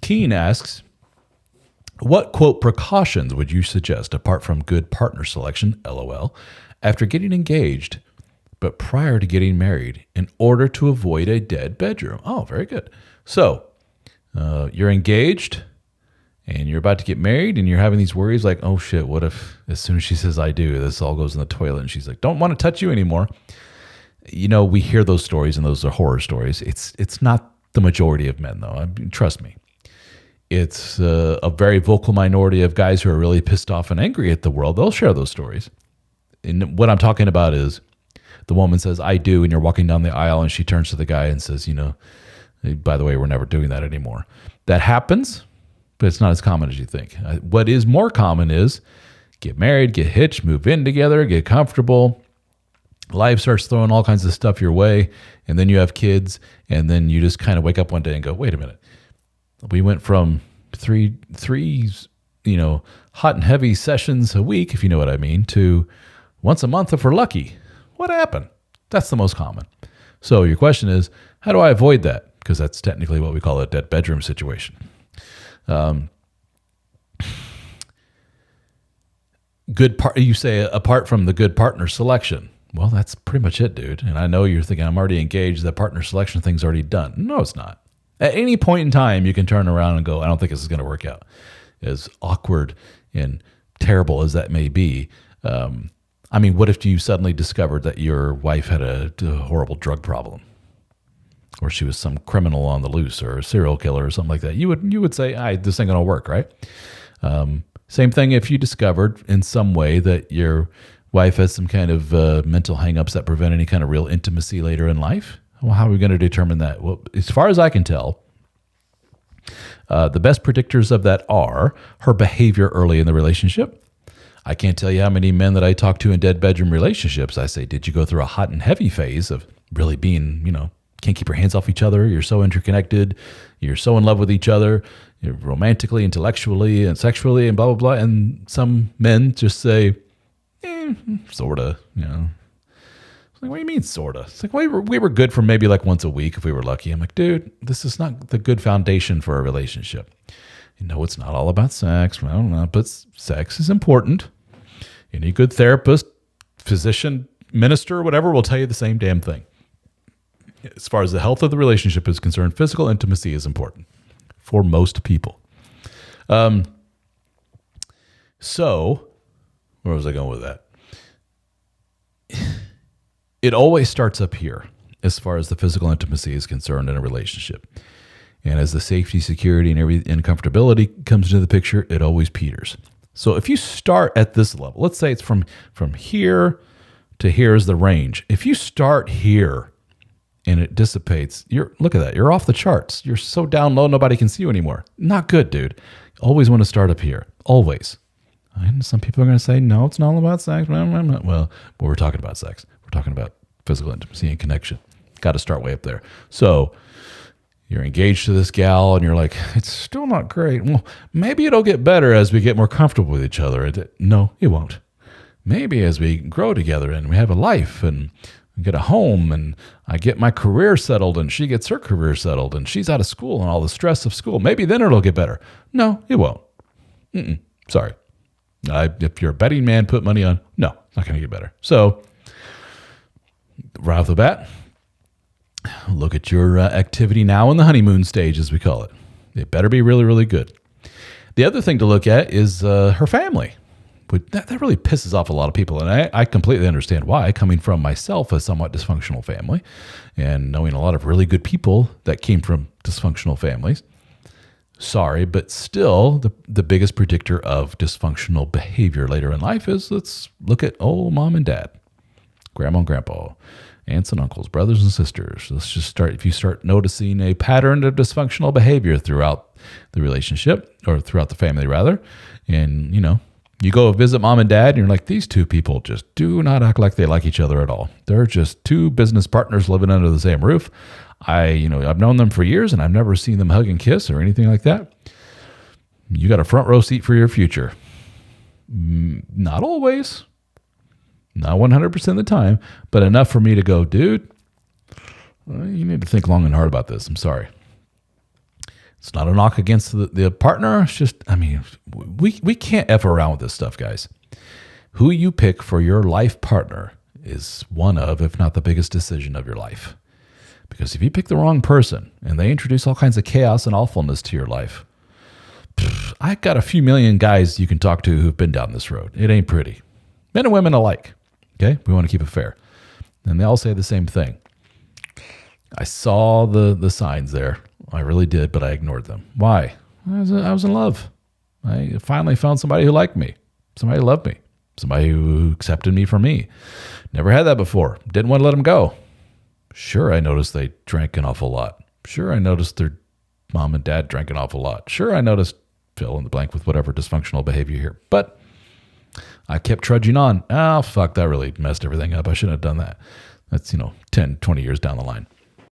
Keen asks, what, quote, precautions would you suggest apart from good partner selection, LOL, after getting engaged, but prior to getting married in order to avoid a dead bedroom? Oh, very good. So you're engaged and you're about to get married and you're having these worries like, oh shit, what if as soon as she says I do, this all goes in the toilet and she's like, don't want to touch you anymore. You know, we hear those stories and those are horror stories. It's not the majority of men though. I mean, trust me. It's a very vocal minority of guys who are really pissed off and angry at the world. They'll share those stories. And what I'm talking about is the woman says, I do, and you're walking down the aisle and she turns to the guy and says, you know, by the way, we're never doing that anymore. That happens, but it's not as common as you think. What is more common is get married, get hitched, move in together, get comfortable. Life starts throwing all kinds of stuff your way, and then you have kids, and then you just kind of wake up one day and go, wait a minute. We went from three, you know, hot and heavy sessions a week, if you know what I mean, to once a month if we're lucky. What happened? That's the most common. So your question is, how do I avoid that? Because that's technically what we call a dead bedroom situation. You say apart from the good partner selection. Well, that's pretty much it, dude. And I know you're thinking I'm already engaged. That partner selection thing's already done. No, it's not. At any point in time, you can turn around and go, I don't think this is going to work out. As awkward and terrible as that may be. I mean, what if you suddenly discovered that your wife had a horrible drug problem? Or she was some criminal on the loose or a serial killer or something like that. You would say, this ain't going to work, right? Same thing if you discovered in some way that your wife has some kind of mental hangups that prevent any kind of real intimacy later in life. Well, how are we going to determine that? Well, as far as I can tell, the best predictors of that are her behavior early in the relationship. I can't tell you how many men that I talk to in dead bedroom relationships. I say, did you go through a hot and heavy phase of really being, you know, can't keep your hands off each other. You're so interconnected. You're so in love with each other, you're romantically, intellectually, and sexually, and blah, blah, blah. And some men just say, sort of, you know. It's like, what do you mean, sort of? It's like, we were good for maybe like once a week if we were lucky. I'm like, dude, this is not the good foundation for a relationship. You know, it's not all about sex. I don't know, but sex is important. Any good therapist, physician, minister, whatever will tell you the same damn thing. As far as the health of the relationship is concerned, physical intimacy is important for most people. So, where was I going with that? It always starts up here as far as the physical intimacy is concerned in a relationship. And as the safety, security, and comfortability comes into the picture, it always peters. So if you start at this level, let's say it's from here to here is the range. If you start here and it dissipates, look at that. You're off the charts. You're so down low, nobody can see you anymore. Not good, dude. Always want to start up here. Always. And some people are going to say, no, it's not all about sex. Well, but we're talking about sex. We're talking about physical intimacy and connection. Got to start way up there. So you're engaged to this gal and you're like, it's still not great. Well, maybe it'll get better as we get more comfortable with each other. No, it won't. Maybe as we grow together and we have a life and get a home and I get my career settled and she gets her career settled and she's out of school and all the stress of school. Maybe then it'll get better. No, it won't. Sorry. If you're a betting man, put money on. No, not going to get better. So right off the bat, look at your activity now in the honeymoon stage, as we call it. It better be really, really good. The other thing to look at is her family. But that really pisses off a lot of people. And I completely understand why, coming from myself, a somewhat dysfunctional family, and knowing a lot of really good people that came from dysfunctional families. Sorry, but still, the biggest predictor of dysfunctional behavior later in life is, let's look at old mom and dad, grandma and grandpa, aunts and uncles, brothers and sisters. Let's just start. If you start noticing a pattern of dysfunctional behavior throughout the relationship, or throughout the family rather, and you go visit mom and dad and you're like, these two people just do not act like they like each other at all. They're just two business partners living under the same roof. I've known them for years and I've never seen them hug and kiss or anything like that. You got a front row seat for your future. Not always. Not 100% of the time, but enough for me to go, dude, you need to think long and hard about this. I'm sorry. It's not a knock against the partner. It's just, I mean, we can't F around with this stuff, guys. Who you pick for your life partner is one of, if not the biggest decision of your life. Because if you pick the wrong person and they introduce all kinds of chaos and awfulness to your life, I got a few million guys you can talk to who've been down this road. It ain't pretty. Men and women alike. Okay? We want to keep it fair. And they all say the same thing. I saw the signs there. I really did, but I ignored them. Why? I was in love. I finally found somebody who liked me. Somebody who loved me. Somebody who accepted me for me. Never had that before. Didn't want to let them go. Sure, I noticed they drank an awful lot. Sure, I noticed their mom and dad drank an awful lot. Sure, I noticed fill in the blank with whatever dysfunctional behavior here. But I kept trudging on. Oh, fuck, that really messed everything up. I shouldn't have done that. That's, 10, 20 years down the line.